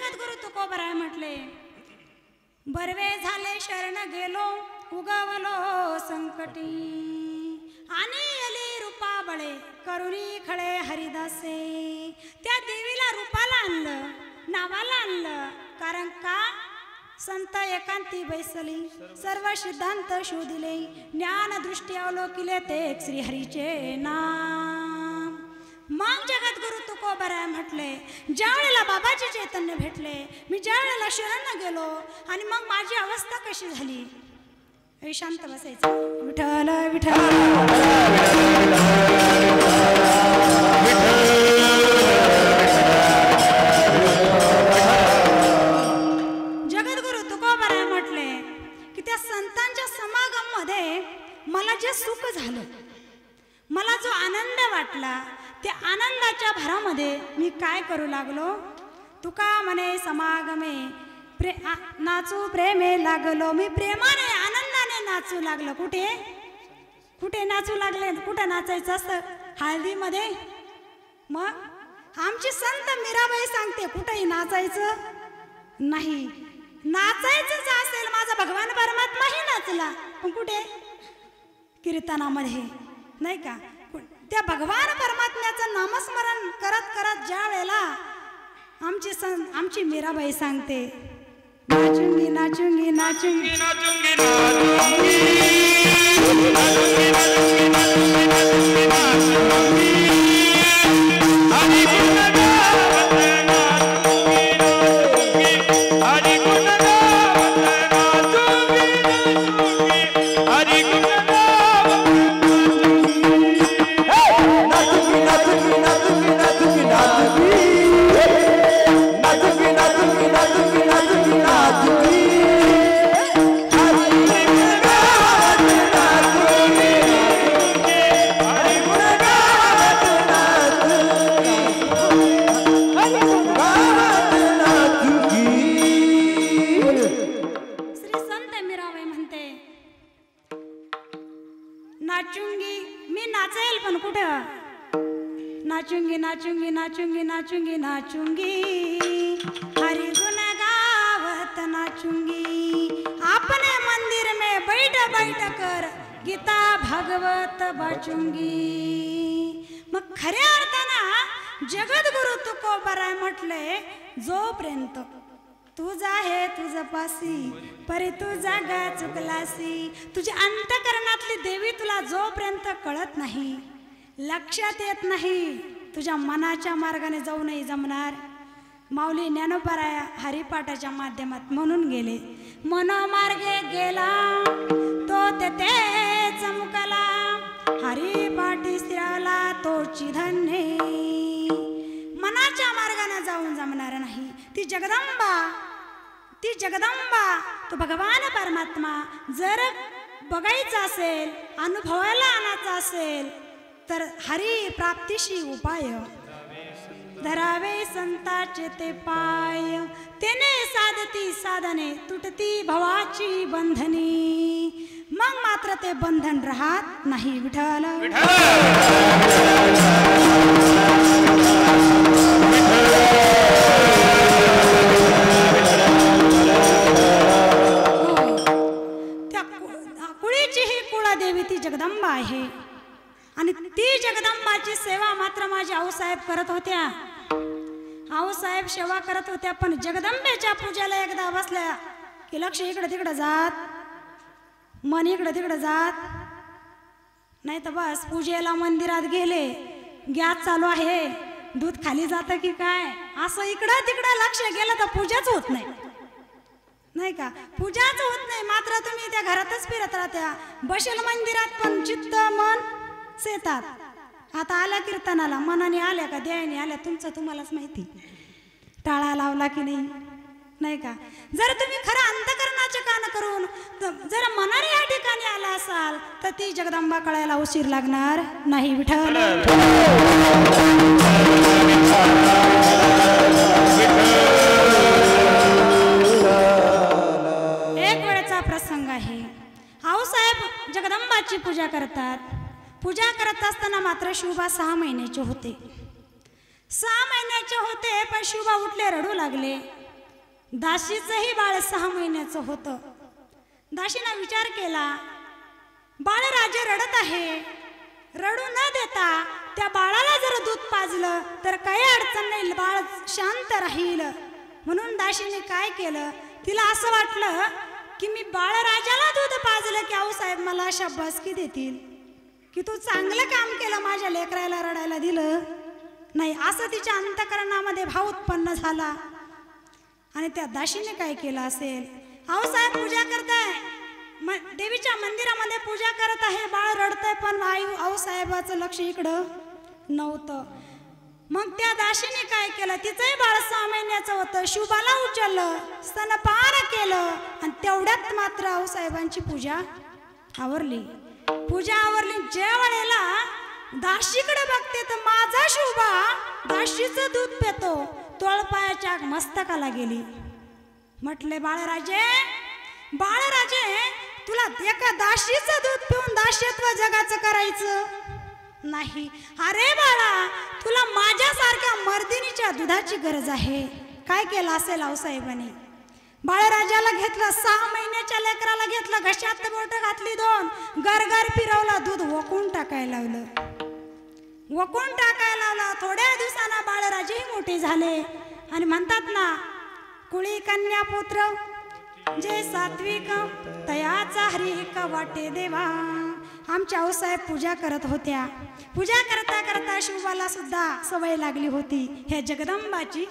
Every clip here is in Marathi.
जगद्गुरु तुकोबराय म्हटले, बरवे झाले शरण गेलो उगवलो संकटी, आणि अली रूपा बळे करुणी खळे हरिदासे. त्या देवीला रूपाला आणलं, नावाला आणलं, कारण का संत एकांती बैसली, सर्व सिद्धांत शोधिले, ज्ञान दृष्टी अवलोकिले ते श्रीहरीचे नाम. मग जगद्गुरु तुकोबराय म्हटले, ज्या वेळेला बाबाचे चैतन्य भेटले, मी ज्या वेळेला शरण गेलो आणि मग माझी अवस्था कशी झाली. शांत बसायचं. विठ्ठल विठ्ठल जगद्गुरु तुकोबराय म्हटले की त्या संतांच्या समागम मध्ये मला जे सुख झालं, मला जो आनंद वाटला, त्या आनंदाच्या भरामध्ये मी काय करू लागलो. तुका म्हणे समागमे नाचू प्रेमे लागलो. मी प्रेमाने आनंदाने नाचू लागलो. कुठे कुठे नाचू लागले. कुठे नाचायचं असतं? हळदीमध्ये. मग आमची संत मीराबाई सांगते कुठेही नाचायचं नाही. नाचायचंच असेल माझा भगवान परमात्माही नाचला, पण कुठे? कीर्तनामध्ये, नाही का? त्या भगवान परमात्म्याचं नामस्मरण करत करत ज्या वेळेला आमची मीराबाई सांगते, नाचूंगी नाचूंगी नाचूंगी नाचूंगी नाचूंगी नाचूंगी नाचूंगी नाचूंगी हरि गुण गावत नाचूंगी. अपने मंदिर में बैठ बैठ कर गीता भागवत वाचूंगी. मग खऱ्या अर्थानं जगद्गुरु तुकोबराय म्हटले, जोपर्यंत तुझ आहे तुझ पासी परी तू जागा चुकलासी. तुझ्या अंतकरणातली देवी तुला जोपर्यंत कळत नाही, लक्षात येत नाही, तुझ्या मनाच्या मार्गाने जाऊ नाही जमणार. माऊली ज्ञानोबाराय हरिपाठाच्या माध्यमात म्हणून गेले, मनोमार्गे गेला तो तेथेच मुकला, हरिपाठी स्त्रियाला तोची धन्य. मनाच्या मार्गाने जाऊन जमणार नाही. ती जगदंबा तो भगवान परमात्मा जर बघायचा असेल, अनुभवायला आणायचा असेल, तर हरी प्राप्तीशी उपाय धरावे संताचे ते पाय. तेने साधती साधने तुटती भवाची बंधनी. मग मात्र ते बंधन राहत नाही. विठ्ठल त्या कुळीची ही कुळदेवी ती जगदंबा आहे. आणि ती जगदंबाची सेवा मात्र माझे आऊसाहेब करत होत्या. आऊसाहेब सेवा करत होत्या, पण जगदंबेच्या पूजेला एकदा बसल्या की लक्ष इकडे तिकडे जात, मन इकडे तिकडे जात नाही. तर बस पूजेला मंदिरात गेले, गॅस चालू आहे, दूध खाली जातं की काय, असं इकडं तिकडं लक्ष गेलं तर पूजाच होत नाही. नाही का? पूजाच होत नाही. मात्र तुम्ही त्या घरातच फिरत राहत्या. बसेल मंदिरात पण चित्त मन सेतात. आता आल्या कीर्तनाला मनाने आल्या का देवाने आल्या तुमचं तुम्हालाच माहिती. टाळा लावला की नाही, नाही का? जर तुम्ही खरं अंतकरणाचे कान करून जर मनाने या ठिकाणी आला असाल तर ती जगदंबा कळायला उशीर लागणार नाही. विठ्ठल एक वेळचा प्रसंग आहे. आऊसाहेब जगदंबाची पूजा करतात. पूजा करत असताना मात्र शिवबा 6 महिन्याचे होते. 6 महिन्याचे होते, पण शिवबा उठले, रडू लागले. दासीचंही बाळ 6 महिन्याचं होतं. दासीनं विचार केला, बाळराजे रडत आहे, रडू न देता त्या बाळाला जर दूध पाजलं तर काही अडचण नाही, बाळ शांत राहील. म्हणून दासीने काय केलं, तिला असं वाटलं की मी बाळराजाला दूध पाजलं की आऊसाहेब मला शाबासकी देतील, की तू चांगलं काम केलं, माझ्या लेकराला रडायला दिलं नाही, असं तिच्या अंतःकरणामध्ये भाव उत्पन्न झाला. आणि त्या दासीने काय केलं असेल, आऊसाहेब पूजा करताय, देवीच्या मंदिरामध्ये पूजा करत आहे, बाळ रडतंय, पण आऊसाहेबाचं लक्ष इकडं नव्हतं. मग त्या दासीने काय केलं, तिचंही बाळ 6 महिन्याचं होतं, शुभाला उचललं, स्तनपान केलं आणि तेवढ्यात मात्र आऊसाहेबांची पूजा आवरली. पूजा आवरली. ज्या वेळेला दासीकडे बघते तर माझा शुभा दासीचं दूध पितो, तोळपायाच्या मस्तकाला गेली. म्हटले, बाळराजे तुला एका दासीचं दूध पिऊन दास्यत्व जगाचं करायचं नाही. अरे बाळा, तुला माझ्यासारख्या मर्दिनीच्या दुधाची गरज आहे. काय केलं असेल आऊसाहेबांनी, बाळराजाला घेतलं, 6 महिन्याच्या लेकराला घेतलं, घशात बोट घातली 2, गरगर फिरवला, दूध वकून टाकायला लावलं. थोड्या दिवसांना बाळराजेही मोठे झाले. आणि म्हणतात ना, कुळी कन्या पुत्र जे सात्विक तयाचा हरिक वाटे देवा. आमच्या आऊसाहेब पूजा करत होत्या. पूजा करता करता शिवाला सुद्धा सवय लागली होती ह्या जगदंबाची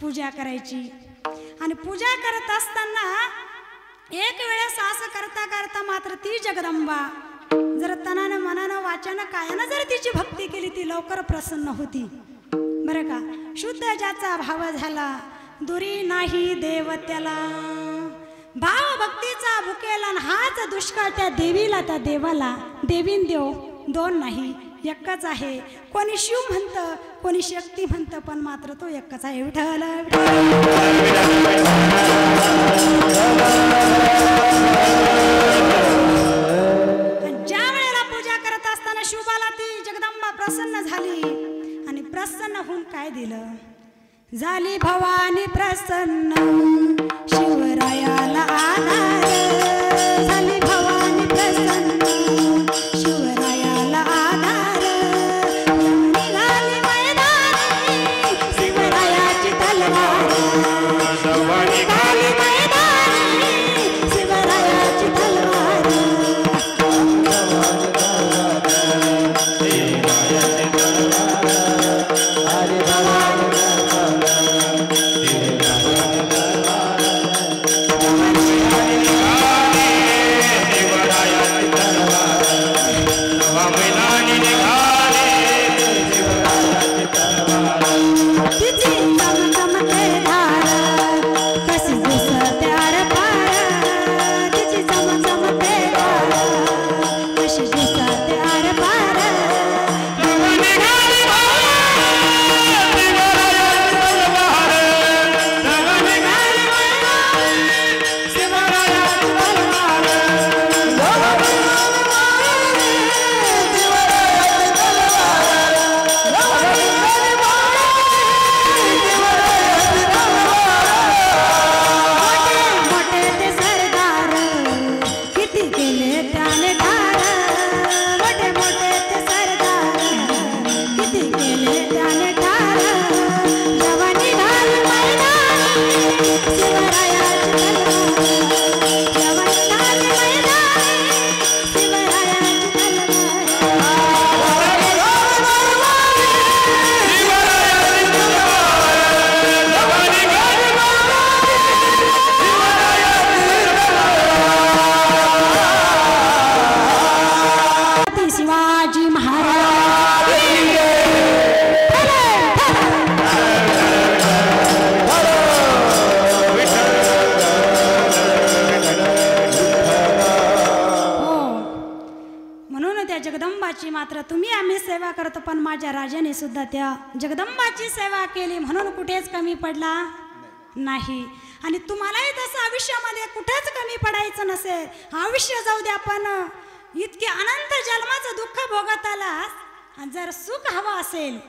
पूजा करायची. आणि पूजा करत असताना एक वेळेस असं करता करता मात्र ती जगदंबा जर तनानं मनानं वाचानं कायानं जर तिची भक्ती केली, ती लवकर प्रसन्न होती बरं का. शुद्ध ज्याचा भाव झाला, दुरी नाही देव त्याला. भाव भक्तीचा भुकेला, हाच दुष्काळ त्या देवीला, त्या देवाला. देवीन देव 2 नाही, एकच आहे. कोणी शिव म्हणतं, कोणी शक्ती म्हणतं, पण मात्र तो एकच आहे, विठ्ठल. ज्या वेळेला पूजा करत असताना शुभाला ती जगदंबा प्रसन्न झाली. आणि प्रसन्न होऊन काय दिलं, झाली भवानी प्रसन्न, शिवरायाला आधार. झाली भवानी प्रसन्न, शिवरायाला आधार. निघाली मैदानी शिवरायाची तलवार. निघाली मैदानी शिवरायाची तलवार. मात्र तुम्ही आम्ही सेवा करतो, पण माझ्या राजाने सुद्धा त्या जगदंबाची सेवा केली म्हणून कुठेच कमी पडला नाही. आणि तुम्हालाही तसं आयुष्यामध्ये कुठेच कमी पडायचं नसेल. आयुष्य जाऊ द्या, पण इतके अनंत जन्माचं दुःख भोगत आलास, जर सुख हवं असेल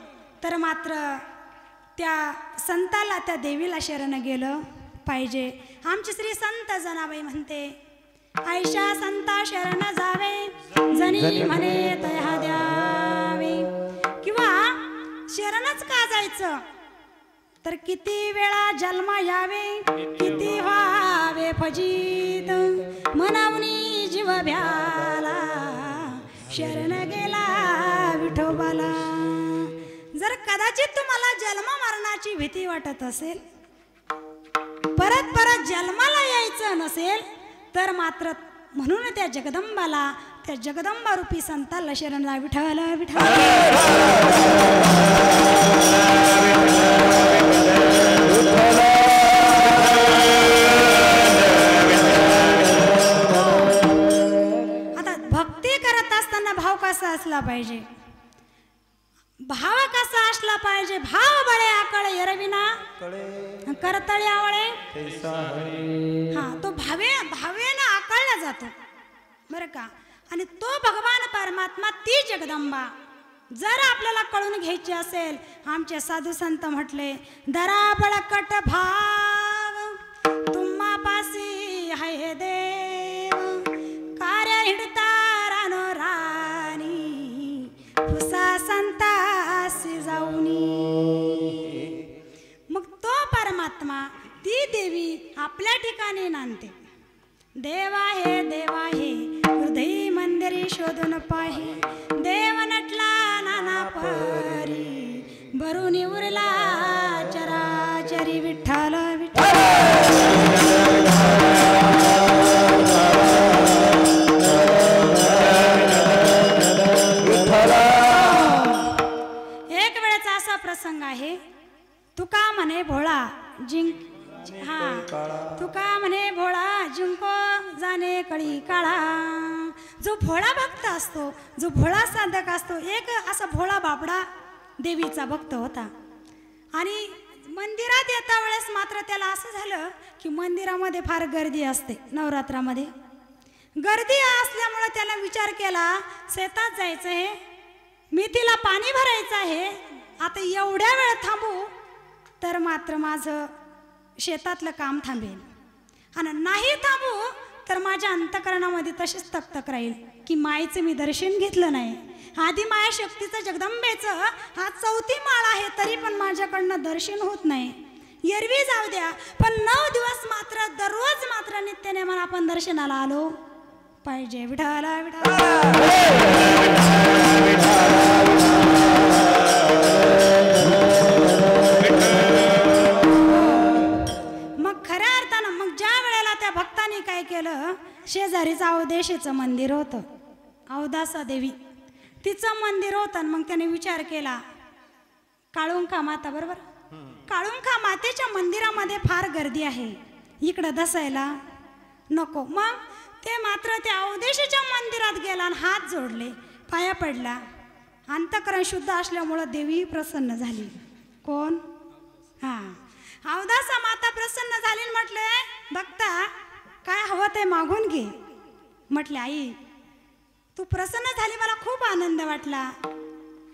तर मात्र त्या संताला, त्या देवीला शरण गेलं पाहिजे. आमची श्री संत जनाबाई म्हणते, ऐशा संता शरण जावे जनी म्हणे तया द्यावे. किंवा शरणच का जायचं तर किती वेळा जन्म यावे, किती व्हावे फजित, मनावनी जीव भ्याला शरण गेला विठोबाला. जर कदाचित तुम्हाला जन्म मरणाची भीती वाटत असेल, परत परत जन्माला यायचं नसेल, तर मात्र म्हणून त्या जगदंबाला, त्या जगदंबा रूपी संताला शरण जा. विठ्ठल विठ्ठल. आता भक्ती करत असताना भाव कसा असला पाहिजे, भाव कसा असला पाहिजे. भाव बळे आकळे एरविना करतळे आवळे. हा, तो भावेनं आकळला जातो बरं का. आणि तो भगवान परमात्मा, ती जगदंबा जर आपल्याला कळून घ्यायची असेल, आमचे साधू संत म्हटले, दरा बळकट भाव तुम्हा पासी आहे देव, कार्य हिडता रानो राणी फुसा संतासी जाऊनी. मग तो परमात्मा, ती देवी आपल्या ठिकाणी नांदते. देवा हे हृदय मंदिरी शोधून पाही, देव नटला नाना परी, भरून उरला चराचरी विठ्ठल विठ्ठल. एक वेळेचा असा प्रसंग आहे, तुका म्हणे भोळा जिंक, हा, तुका म्हणे भोळा जिंको जाणे कळी काळा. जो भोळा भक्त असतो, जो भोळा साधक असतो, एक असा भोळा बाबडा देवीचा भक्त होता. आणि मंदिरात येता वेळेस मात्र त्याला असं झालं की मंदिरामध्ये फार गर्दी असते. नवरात्रामध्ये गर्दी असल्यामुळे त्याला विचार केला, शेतात जायचं आहे, मेथीला पाणी भरायचं आहे, आता एवढ्या वेळ थांबू तर मात्र माझं शेतातलं काम थांबेल, आणि नाही थांबू तर माझ्या अंतकरणामध्ये तशीच तकतक राहील की मायेचं मी दर्शन घेतलं नाही. आधी माया शक्तीचं जगदंबेचं हा 4थी माळ आहे, तरी पण माझ्याकडनं दर्शन होत नाही. एरवी जाऊ द्या, पण 9 दिवस मात्र दररोज मात्र नित्याने मला आपण दर्शनाला आलो पाहिजे. विठ्ठल विठ्ठल. मग खऱ्या अर्थानं मग ज्या वेळेला त्या भक्तांनी काय केलं, शेजारीचं अवदेशीचं मंदिर होतं, अवदासा देवी तिचं मंदिर होतं. मग त्याने विचार केला, काळुंखा माता, बरोबर, काळुंखा मातेच्या मंदिरामध्ये फार गर्दी आहे, इकडं दसायला नको. मग ते मात्र त्या अवदेशीच्या मंदिरात गेला आणि हात जोडले, पाया पडला. अंतकरण शुद्ध असल्यामुळं देवी प्रसन्न झाली. कोण? हा, अवदासा माता प्रसन्न झाली. म्हटले, भक्ता काय हवं ते मागून घे. म्हटले, आई तू प्रसन्न झाली, मला खूप आनंद वाटला,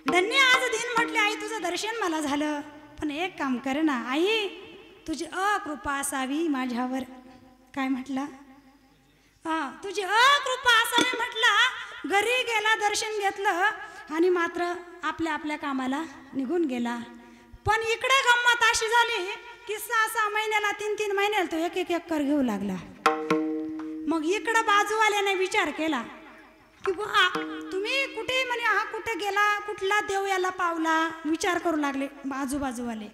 धन्य आज दिन. म्हटले, आई तुझं दर्शन मला झालं, पण एक काम कर ना आई, तुझी अकृपा असावी माझ्यावर. काय म्हटला? हा, तुझी अकृपा असावी. म्हटला, घरी गेला, दर्शन घेतलं आणि मात्र आपल्या आपल्या कामाला निघून गेला. पण इकडे गंमत अशी झाली की 6-6 महिन्याला, 3-3 महिन्याला तो एक एकर घेऊ लागला. मग इकडं बाजूवाल्याने विचार केला की बा तुम्ही कुठे, म्हणे हा कुठे गेला, कुठला देव याला पावला, विचार करू लागले आजूबाजूवाले.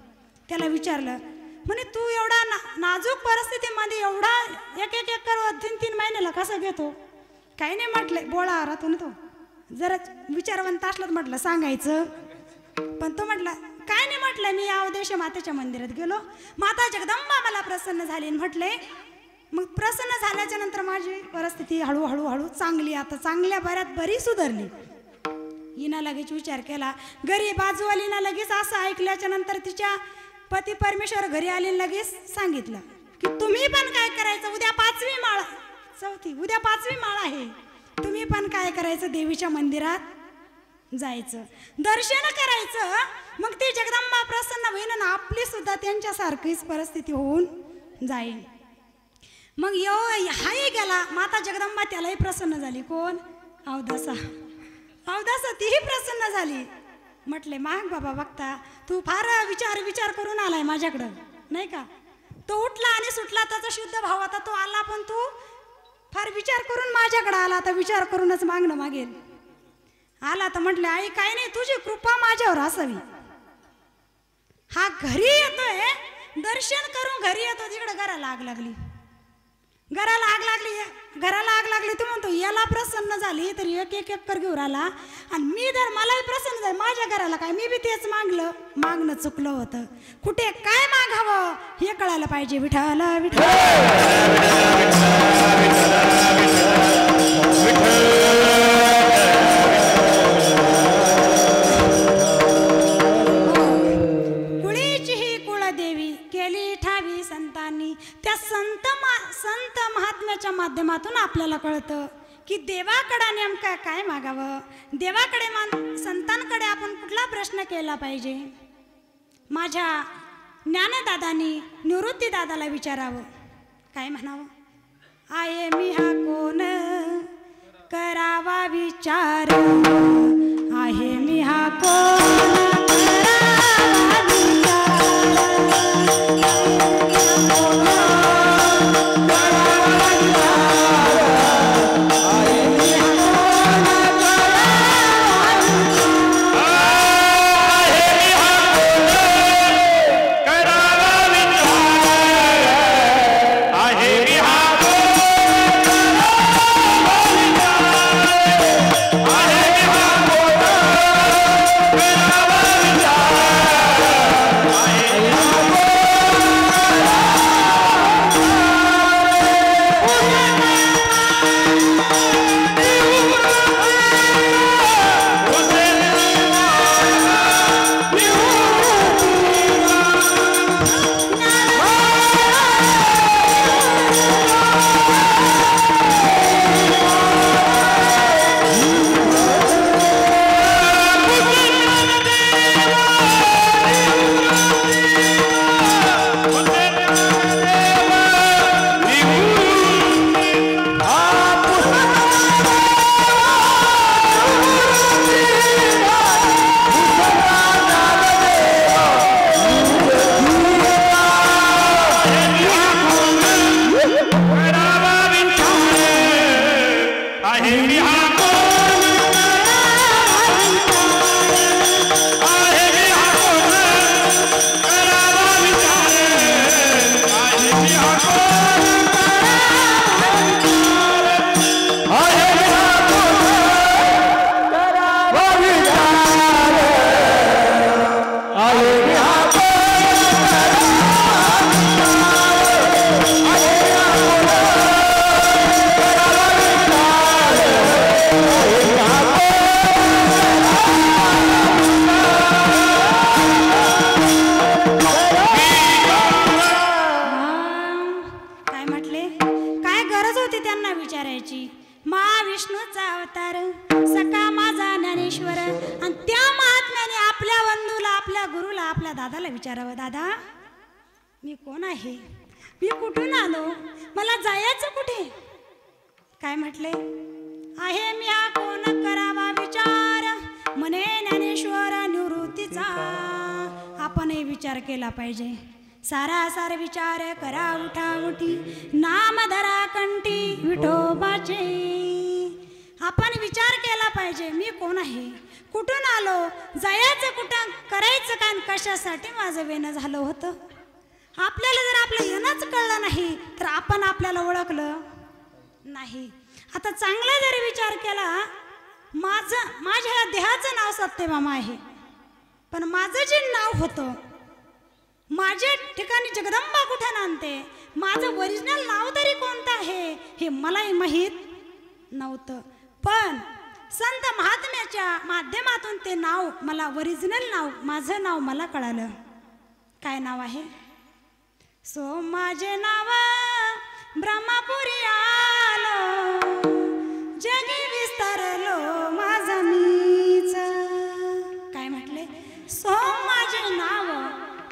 त्याला विचारलं, म्हणे तू एवढा नाजूक परिस्थितीमध्ये एवढा एक एकर 3-3 महिन्याला कसं घेतो? काही नाही म्हटलं, बोळा राहतो तो, जरा विचारवंत असलं म्हटलं सांगायचं. पण तो म्हटला, काय नाही म्हटलं, मी अवदेश मातेच्या मंदिरात गेलो, माता जगदंबा मला प्रसन्न झाली. म्हटले, मग प्रसन्न झाल्याच्या नंतर माझी परिस्थिती हळूहळू हळू चांगली, आता चांगल्या बरी सुधारली. हिनं लगेच विचार केला, घरी बाजूवालीनं लगेच असं ऐकल्याच्या नंतर तिच्या पती परमेश्वर घरी आले, लगेच सांगितलं की तुम्ही पण काय करायचं, उद्या 5वी माळ, 4थी, उद्या 5वी माळ आहे, तुम्ही पण काय करायचं, देवीच्या मंदिरात जायचं, दर्शन करायचं. मग ती जगदंबा प्रसन्न होईन आणि आपली सुद्धा त्यांच्यासारखीच परिस्थिती होऊन जाईन. मग हाही गेला. माता जगदंबा त्यालाही प्रसन्न झाली. कोण? अवदासा. अवदासा तीही प्रसन्न झाली. म्हटले माग बाबा बघता तू फार विचार करून आलाय माझ्याकडं नाही का. तो उठला आणि सुटला त्याचा शुद्ध भाव. आता तो आला पण तू फार विचार करून माझ्याकडे आला. आता विचार करूनच मागणं मागेल. आला तर म्हटले आई काय नाही तुझी कृपा माझ्यावर असावी. हा घरी येतोय दर्शन करून घरी येतो तिकडे घराला आग लागली. घराला आग लागली तू म्हणतो याला प्रसन्न झाली तर एक कर घेऊन आला. आणि मी जर मलाही प्रसन्न झाली माझ्या घराला काय मी बी तेच मागणं चुकलं होतं. कुठे काय मागावं हे कळायला पाहिजे. विठ्ठल कुळीची ही कुळदेवी केली ठावी संतांनी. त्या संत महात्म्याच्या माध्यमातून आपल्याला कळतं की देवाकडे नेमका काय मागावं. देवाकडे संतांकडे आपण कुठला प्रश्न केला पाहिजे. माझ्या ज्ञानदादांनी निवृत्ती दादाला विचारावं. काय म्हणावं? आहे मी हा कोण करावा विचार. आहे मी हा कोण करावा दादाला विचारावं. दादा मी कोण आहे. मी कुठून आलो. मला जायचं कुठे. काय म्हटले? आहे मी हा कोण करावा विचार. म्हणे ज्ञानेश्वर निवृत्तीचा. आपणही विचार केला पाहिजे. सारासार विचार करा उठा उठी. नाम धरा कंठी विठोबाचे. आपण विचार केला पाहिजे. मी कोण आहे. कुठून आलो. जायचं कुठं. करायचं काय. कशासाठी माझं वेणं झालं होतं. आपल्याला जर आपलं येणंच कळलं नाही तर आपण आपल्याला ओळखलं नाही. आता चांगला जरी विचार केला. माझ्या देहाचं नाव सत्यभामा आहे. पण माझं जे नाव होतं माझ्या ठिकाणी जगदंबा कुठे नांदते. माझं ओरिजिनल नाव तरी कोणतं आहे हे मलाही माहीत नव्हतं. पण संत महात्म्याच्या माध्यमातून ते नाव मला ओरिजिनल नाव माझं नाव मला कळालं. काय नाव आहे. सो माझे नाव ब्रह्मपुरी आलो. जगी विस्तारलो माझा मीच. काय म्हटले. सो माझे नाव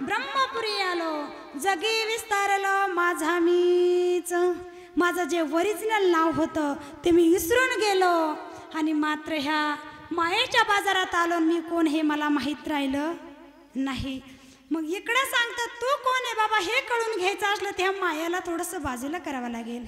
ब्रह्मपुरी आलो. जगी विस्तारलो माझा माझं जे ओरिजिनल नाव होतं ते मी विसरून गेलो आणि मात्र ह्या मायेच्या बाजारात आलो मी कोण हे मला माहीत राहिलं नाही. मग इकडं सांगतात तू कोण आहे बाबा हे कळून घ्यायचं असलं त्या मायाला थोडंसं बाजूला करावं लागेल.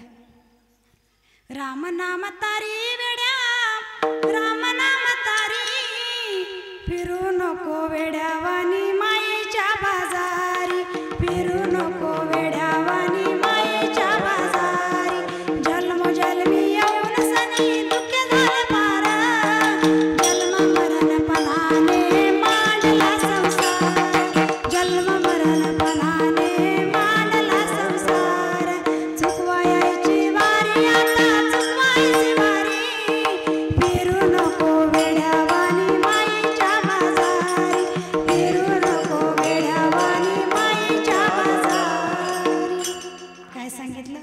राम नाम तारी वेड्या राम नाम तारी फिरू नको वेड्यावानी मायेच्या बाजारी फिरू नको वेड्यावानी मायेच्या बाजारी जन्मोजन्मी येऊन सनी दुःख झालं पार जन्म मरण पणाने मांडला संसार जन्म मरण पणाने मांडला संसार चुकवायची वारी आता चुकवायची वारी फिरू नको वेड्यावानी मायेच्या बाजारी फिरू नको वेड्यावानी मायेच्या बाजारी. काय सांगितलं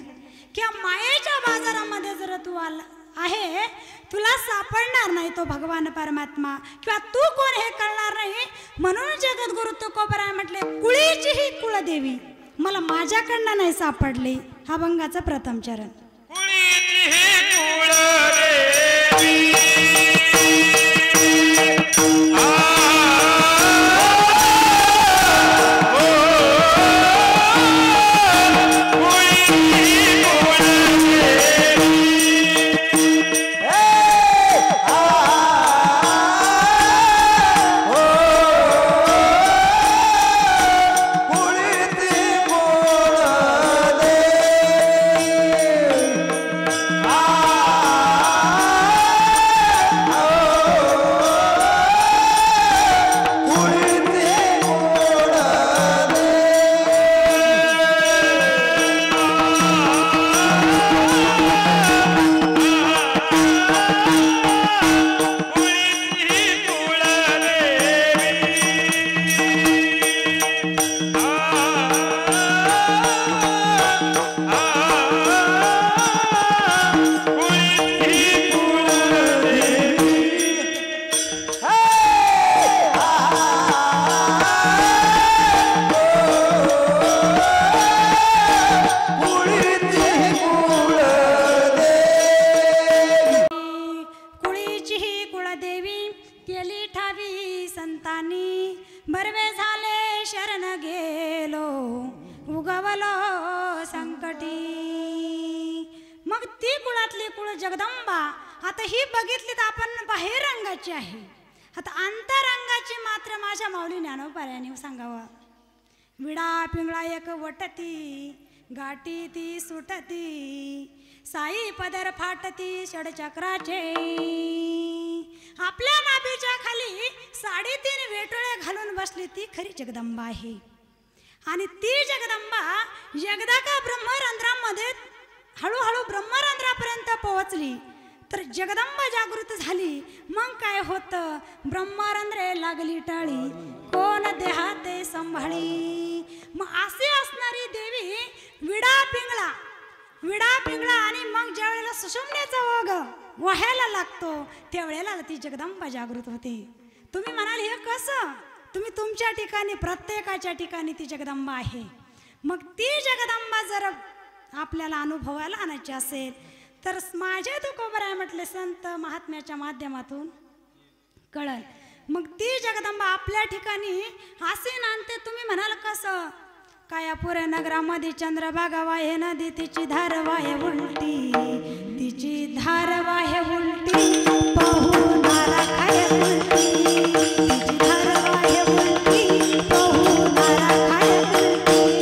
की मायेच्या बाजारामध्ये जर तू आला आहे तुला सापडणार नाही तो भगवान परमात्मा किंवा तू कोण हे कळणार नाही. म्हणून जगद्गुरु तुकोबराय म्हटले कुळीची ही कुळदेवी मला माझ्याकडनं नाही सापडली. हा भंगाचा प्रथम चरण. कुळीची ही कुळदेवी जगदंबा आता ही बघितली तर आपण बाहेर रंगाची आहे. आता अंतरंगाची मात्र माझ्या माऊली ज्ञानोबाऱ्याने सांगावं. विडा पिंगळा एक वटती गाठी ती सुटती साई पदर फाटती षडचक्राचे आपल्या नाभीच्या खाली 3.5 वेटोळे घालून बसली ती खरी जगदंबा आहे. आणि ती जगदंबा एकदा का ब्रह्मरंध्रामध्ये हळूहळू ब्रह्मरंध्रापर्यंत पोहोचली तर जगदंबा जागृत झाली. मग काय होतं ब्रह्मरंध्रे लागली टाळी कोण देहाते संभाळी. मग असे असणारी देवी विडा पिंगळा आणि मग ज्या वेळेला सुषुम्नेचा ओघ वाहायला लागतो त्यावेळेला ती जगदंबा जागृत होते. तुम्ही म्हणाल हे कसं तुम्ही तुमच्या ठिकाणी प्रत्येकाच्या ठिकाणी ती जगदंबा आहे. मग ती जगदंबा जर आपल्याला अनुभवायला आणायची असेल तर माझे तुकोबराय म्हटले संत महात्म्याच्या माध्यमातून कळल. मग ती जगदंबा आपल्या ठिकाणी असे नांदते. तुम्ही म्हणाल कसं कायापुरे नगरामध्ये चंद्रभागा वाहे नदी तिची धार वाहे उलटी तिची धार वाहे उलटी पाहुणारा खाय उलटी तिची धार वाहे उलटी पाहुणारा खाय उलटी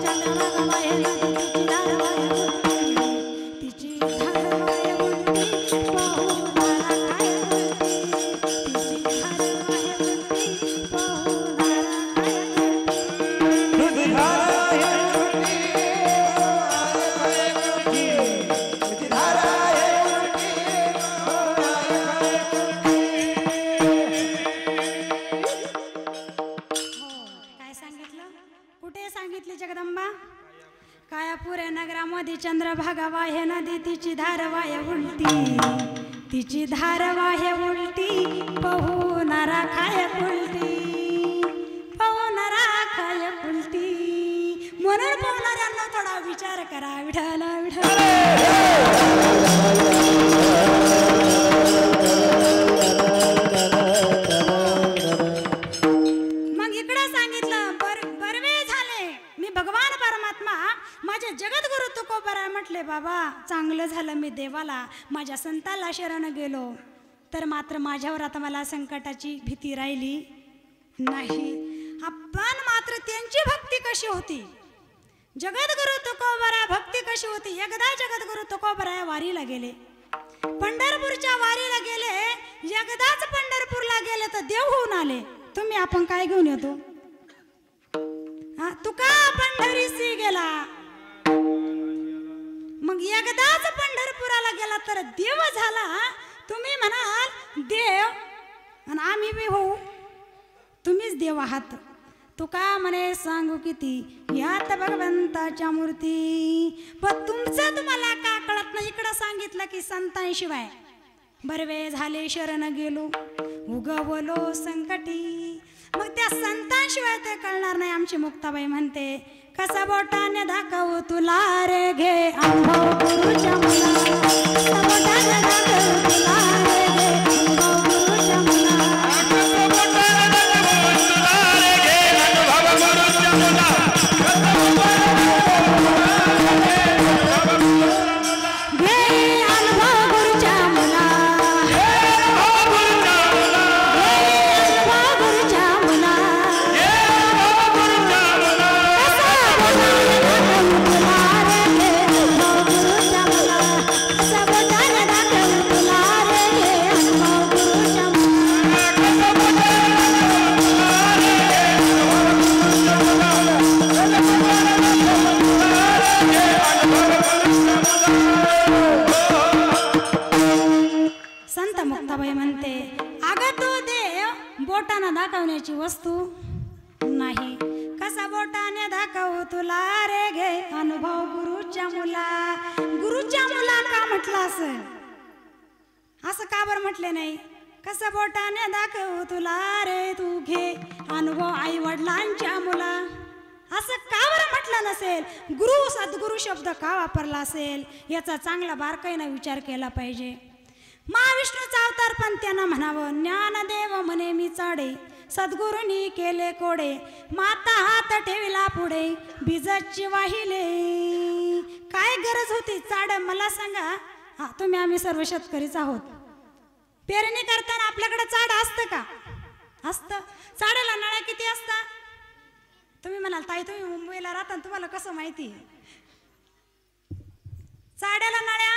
चंद्रभागा वाहे नदी तिची धार वाहे उलटी चंद्रभागा वाहे नदी तिची धार वाहे उलटी, तिची धार वाहे उलटी, पोहणारा खाय उलटी, पोहणारा खाय उलटी. म्हणून पोहणाऱ्यांना थोडा विचार करा. विठ्ठल विठ्ठल. मग इकडं सांगितलं बरवे झाले मी भगवान परमात्मा माझे जगद्गुरु तुकोबराय म्हटले बाबा चांगलं झालं मी देवाला माझ्या संताला शरण गेलो, तर मात्र माझ्यावर आता मला संकटाची भीती राहिली नाही. आपण मात्र त्यांची भक्ती कशी होती, जगद्गुरु तुकोबराय भक्ती कशी होती. एकदा जगद्गुरु तुकोबराय वारीला गेले, पंढरपूरच्या वारीला गेले. एकदाच पंढरपूरला गेले तर देव होऊन आले. तुम्ही आपण काय घेऊन येतो. तुका पंढरीसी गेला, मग एकदाच पंढरपुराला गेला तर देव झाला. तुम्ही म्हणाल देव आणि आम्ही बी होऊ, तुम्हीच देव आहात. तुका म्हणे सांगू किती यात भगवंताच्या मूर्ती, पण तुमचं तुम्हाला का कळत नाही. इकडं सांगितलं की संतांशिवाय बरवे झाले शरण गेलो, उगवलो संकटी. मग त्या संतांशिवाय ते कळणार नाही. आमची मुक्ताबाई म्हणते कसा बोटाने दाखवू तुला रे घे अनुभव गुरुच्या मुला, कसा बोटाने दाखवू तुला रे घे अनुभव गुरुच्या मुला. दाखवण्याची वस्तू नाही. कसा बोटाने दाखवू तुला रे घे अनुभव गुरुच्या मुला. गुरुच्या मुला का म्हटलं असं, असं का बरं म्हटले नाही. कसा बोटाने दाखवू तुला रे तू घे अनुभव आई वडिलांच्या मुला, असं का बरं म्हटलं नसेल. गुरु सद्गुरु शब्द का वापरला असेल याचा चांगला बारकाईने विचार केला पाहिजे. महाविष्णूचा अवतार पण त्यांना म्हणावं ज्ञानदेव म्हणे मी चाडे, सद्गुरूंनी केले कोडे, माता हात ठेविला पुढे बीजची वाहिले. काय गरज होती चाड मला सांगा. हा तुम्ही आम्ही सर्व शेतकरीच आहोत. पेरणी करताना आपल्याकडे चाड असतं का. असतं. चाड्याला नळ्या किती असतात. तुम्ही म्हणाल ताई तुम्ही मुंबईला राहता तुम्हाला कसं माहिती. चाड्याला नळ्या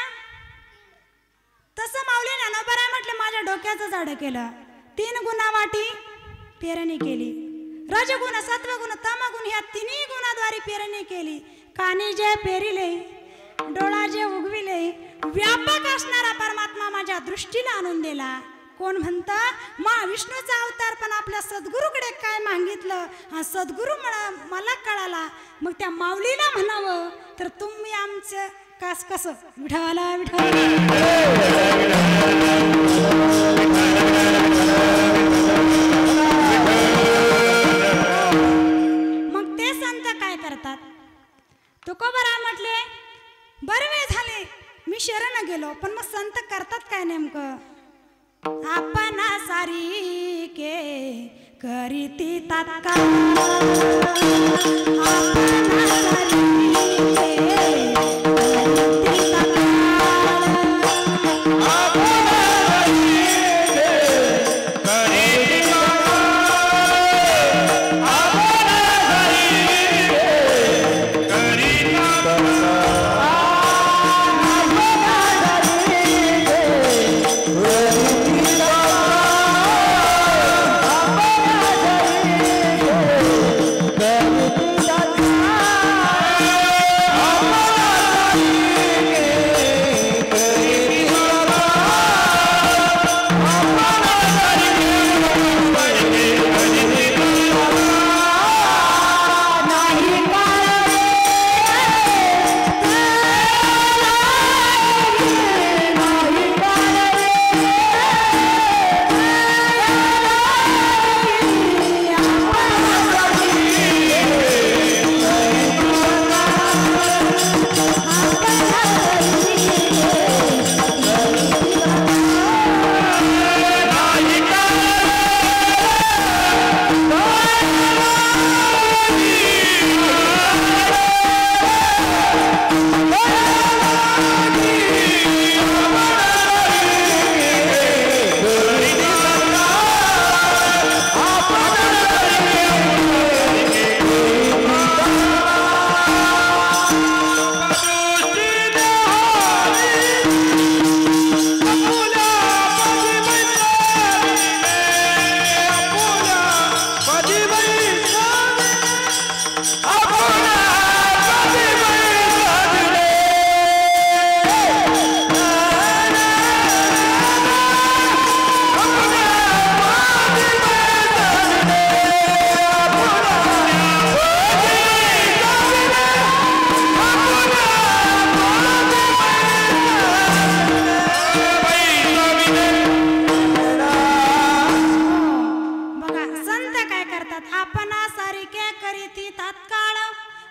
तसं माऊली ज्ञानोबराय म्हटलं माझ्या डोक्याचं झाड केलं. 3 गुणा वाटी पेरणी केली. रजगुण सत्वगुण तमगुण ह्या 3 गुणाद्वारे पेरणी केली. कानी जे पेरिले डोळा जे उगविले व्यापक असणारा परमात्मा माझ्या दृष्टीला आणून दिला. कोण म्हणतं महाविष्णूचा अवतार पण आपल्या सद्गुरूकडे काय मागितलं हा सद्गुरू मला कळाला. मग त्या माऊलीला म्हणावं तर तुम्ही आमचं कास कसं विठ्ठला विठ्ठला. मग ते संत काय करतात. तुकोबराय म्हटले बरवे झाले मी शरण गेलो, पण मग संत करतात काय नेमकं. आपण सारी के करीती तात्काळ, आपण सारी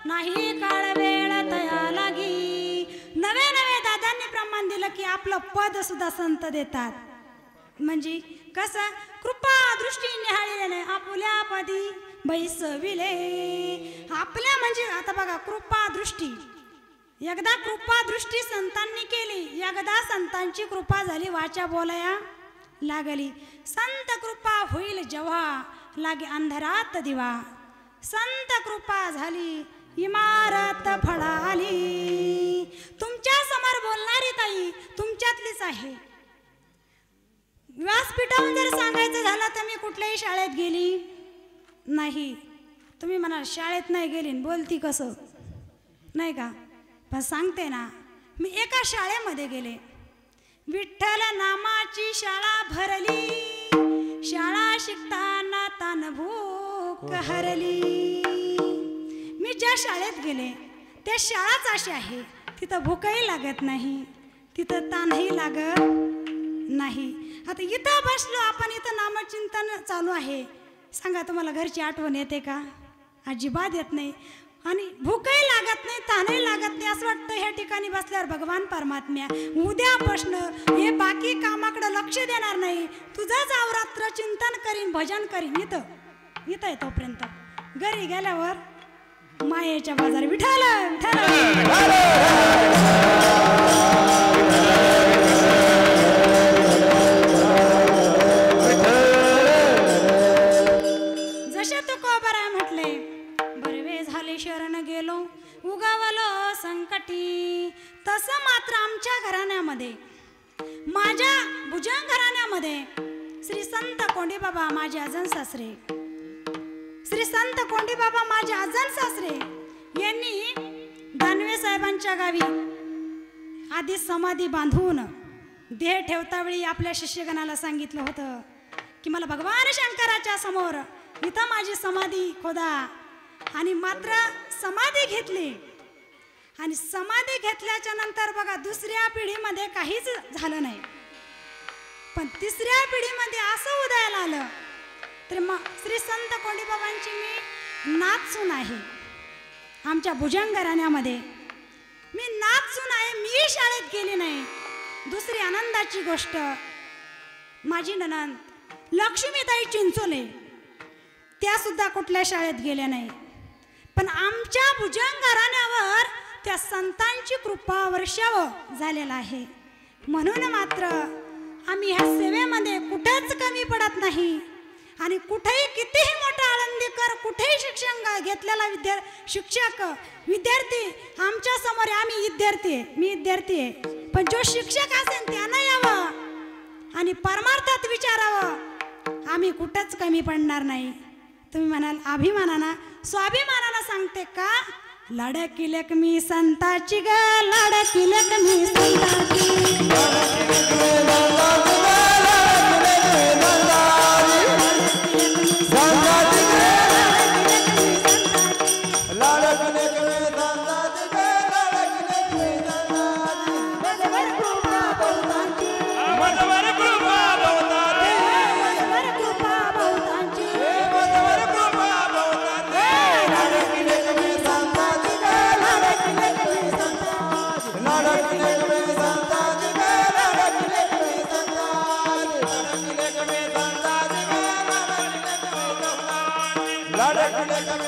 नाही काळ वेळ तया लागी. नवे नवे दादांनी प्रमाण दिलं की आपलं पद सुद्धा संत देतात. म्हणजे कसं कृपा दृष्टी निहाळीने आपुल्या पदी बैसविले. आपल्या म्हणजे आता बघा कृपा दृष्टी, एकदा कृपा दृष्टी संतांनी केली, एकदा संतांची कृपा झाली, वाचा बोलाया लागली. संत कृपा होईल जेव्हा लागे अंधारात दिवा. संत कृपा झाली इमारत फळाली. तुमच्या समोर बोलणारी ताई तुमच्यातलीच आहे. व्यासपीठावरून जर सांगायचं झालं तर मी कुठल्याही शाळेत गेली नाही. तुम्ही म्हणाल शाळेत नाही गेली बोलती कसं, नाही का? पण सांगते ना, मी एका शाळेमध्ये गेले. विठ्ठल नामाची शाळा भरली, शाळा शिकताना तान भूक हरली. मी ज्या शाळेत गेले त्या शाळाच अशी आहे, तिथं भूकही लागत नाही, तिथं तानही लागत नाही. आता इथं बसलो आपण, इथं नामचिंतन चालू आहे. सांगा तुम्हाला घरची आठवण येते का? अजिबात येत नाही. आणि भूकही लागत नाही, तानही लागत नाही. असं वाटतं ह्या ठिकाणी बसल्यावर भगवान परमात्म्या उद्यापासून हे बाकी कामाकडे लक्ष देणार नाही, तुझंच अवरात्र चिंतन करीन, भजन करीन. इथं आहे तोपर्यंत. घरी गेल्यावर मायेच्या बाजार विठाल जसे तुकोबाराय म्हटले, बरवे झाले शरण गेलो उगावलो संकटी. तसं मात्र आमच्या घराण्यामध्ये, माझ्या भुजंग घराण्यामध्ये श्री संत कोंडीबाबा माझे आजन सासरे, श्री संत कोंडीबाबा माझे आजन सासरे यांनी दानवे साहेबांच्या गावी आधी समाधी बांधून देह ठेवता वेळी आपल्या शिष्यगणाला सांगितलं होतं की मला भगवान शंकराच्या समोर इथं माझी समाधी खोदा. आणि मात्र समाधी घेतली. आणि समाधी घेतल्याच्या नंतर बघा दुसऱ्या पिढीमध्ये काहीच झालं नाही, पण तिसऱ्या पिढीमध्ये असं उदयाला आलं. तर मग श्री संत कोंडीबाबांची मी नातसून आहे. आमच्या भुजंग घराण्यामध्ये मी नातसून आहे. मी शाळेत गेली नाही. दुसरी आनंदाची गोष्ट, माझी नणंद लक्ष्मीताई चिंचोले त्या सुद्धा कुठल्या शाळेत गेल्या नाही. पण आमच्या भुजंग घराण्यावर त्या संतांची कृपा वर्षाव झालेला आहे. म्हणून मात्र आम्ही ह्या सेवेमध्ये कुठेच कमी पडत नाही. आणि कुठेही कितीही मोठा आळंदीकर, कुठेही शिक्षण घेतलेला शिक्षक विद्यार्थी आमच्या समोर, आम्ही विद्यार्थी आहे, मी विद्यार्थी आहे, पण जो शिक्षक असेल त्यानं यावं आणि परमार्थात विचारावं. आम्ही कुठंच कमी पडणार नाही. तुम्ही म्हणाल अभिमानानं, स्वाभिमानानं सांगते का? लाडकी लेकमी संताची ग, लाडकी लेकमी संताची, लाडकी लेकमी